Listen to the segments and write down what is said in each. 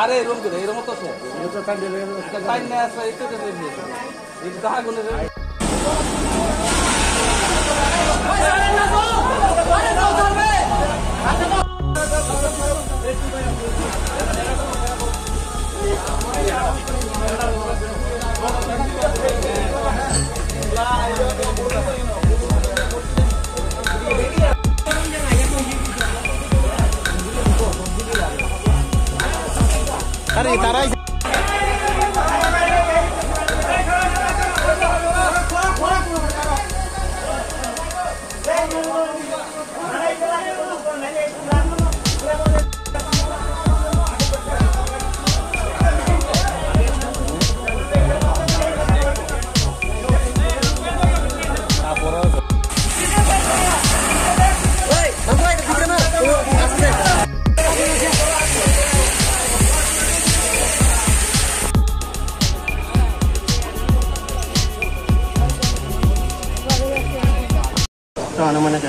আরে এরকম করে এর মতো আছে এটা টাইম না আছে এটা তো এই তাহা গুলো अरे तारा अनुमानिक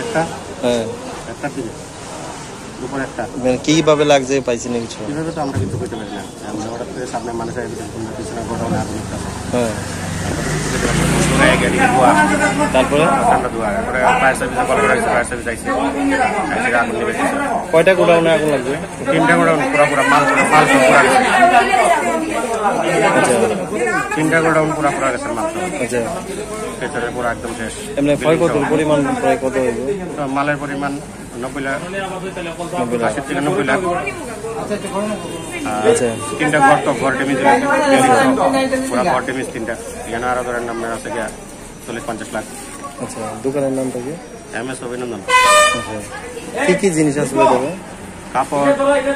কিভাবে লাগছে পাইছি না কিছু কিভাবে তো আমরা কিন্তু করতে পারি না আমরা হঠাৎ করে সামনে মানুষ আইবে পিছনে ঘটনা আগুন তারপরে কয়টা গোডাউনে আগুন লাগবে 3টা গোডাউন পুরো মাল তিনটা গোডাউন পুরো গেছে মাল আচ্ছা ভেতরে পুরো একদম শেষ এমনি ক্ষয়ক্ষতির পরিমাণ প্রায় কত হইবে মালের পরিমাণ 90 লাখ 80 থেকে 90 লাখ আচ্ছা তিনটা ঘর ড্যামেজ হয়েছে পুরো ঘর ড্যামেজ তিনটা এখানে আরো ধরেন নাম আছে 40-50 লাখ আচ্ছা দোকানের নামটা কি এমএস অভিনন্দন আচ্ছা কি জিনিস আছে তবে কাপড়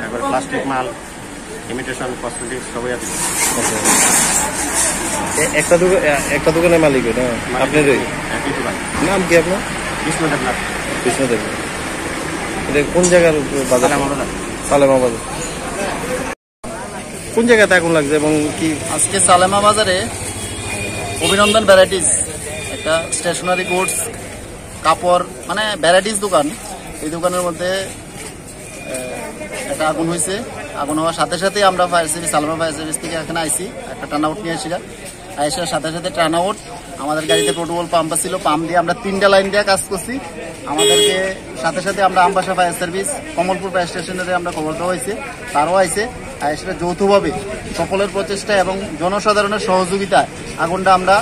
তারপর প্লাস্টিক মাল ইমিটেশন কসমেটিক্স সবই আছে আচ্ছা একটা দোকানের মালিক না আপনারই একই দোকান নাম কি আপনার কৃষ্ণদেব এটা কোন জায়গার বাজার সালেমা বাজার কোন জায়গাতে আগুন লাগছে এবং কি আজকে সালেমা বাজারে অভিনন্দন ভ্যারাইটিস একটা স্টেশনারি গুডস কাপড় মানে ভ্যারাইটিস দোকান এই দোকানের মধ্যে একটা আগুন হয়েছে আগুন হওয়ার সাথে সাথে আমরা fire service Salema fire service থেকে এখানে আইসি একটা টার্ন আউট নিয়ে আসি আইসার সাথে সাথে টার্ন আউট আমাদের গাড়িতে প্রোটোকল পাম্প ছিল পাম্প দিয়ে আমরা 3টা লাইন দিয়ে কাজ করছি আমাদেরকে সাথে সাথে আমরা Ambassa fire service Kamalpur fire স্টেশনে আমরা খবর দেওয়া হয়েছে তারাও আইসে আর সেটা যৌথভাবে সকলের প্রচেষ্টা এবং জনসাধারণের সহযোগিতায় আগুনটা আমরা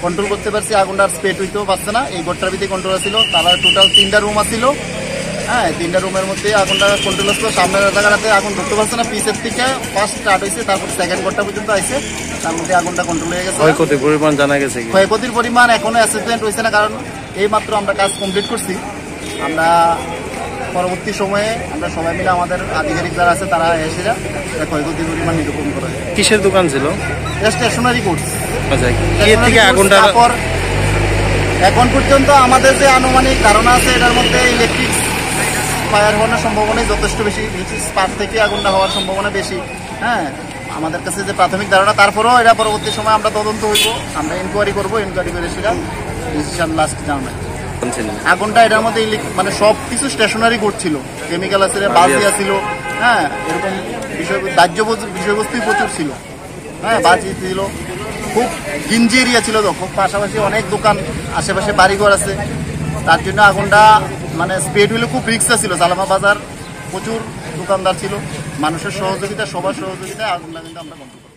কন্ট্রোল করতে পারছি আগুনটা স্প্রেড হইতেও পারছে না এই ঘরটার ভিতরে কন্ট্রোল ছিল তারা টোটাল 3টা রুম আছিল হ্যাঁ 3টা রুমের মধ্যে আগুনটা কন্ট্রোল আসলো সামনের জায়গাটাতে আগুন ধরতে পারছে না পিসের থেকে ফার্স্ট স্টার্ট হয়েছে তারপর সেকেন্ড ঘরটা পর্যন্ত আইসে তার মধ্যে আগুনটা কন্ট্রোল হয়ে গেছে ক্ষয়ক্ষতির পরিমাণ জানা গেছে ক্ষয়ক্ষতির পরিমাণ এখনো অ্যাসেসমেন্ট হয়েছে না কারণ এই মাত্র আমরা কাজ কমপ্লিট করছি আমরা পরবর্তী সময়ে আমরা সবাই মিলে আমাদের আধিকারিক যারা আছে তারা এসে ক্ষয়ক্ষতির পরিমাণ নিরূপণ করে কিসের দোকান ছিল স্টেশনারি গুডস আচ্ছা এর থেকে আগুনটা এখন পর্যন্ত আমাদের যে আনুমানিক ধারণা আছে এটার মধ্যে ইলেকট্রিক ফায়ার হওয়ার সম্ভাবনা যথেষ্ট বেশি স্পার্ক থেকে আগুনটা হওয়ার সম্ভাবনা বেশি হ্যাঁ আমাদের কাছে যে প্রাথমিক ধারণা তারপরেও এটা পরবর্তী সময় আমরা তদন্ত হইব আমরা ইনকোয়ারি করবো ইনকোয়ারি করে সেটা ডিসিশন লাস্ট জানাই আগুনটা এটার মধ্যে মানে সব কিছু স্টেশনারি করছিল কেমিক্যাল আছে বাজি ছিল হ্যাঁ এরকম দাহ্য বিষয়বস্তুই প্রচুর ছিল হ্যাঁ বাজি ছিল খুব গিঞ্জি এরিয়া ছিল তো খুব পাশাপাশি অনেক দোকান আশেপাশে বাড়িঘর আছে তার জন্য আগুনটা মানে স্প্রেড হইলে খুব রিস্ক ছিল সালেমা বাজার প্রচুর দোকানদার ছিল মানুষের সহযোগিতা সবার সহযোগিতায় আগুনটা কিন্তু আমরা কন্ট্রোল করি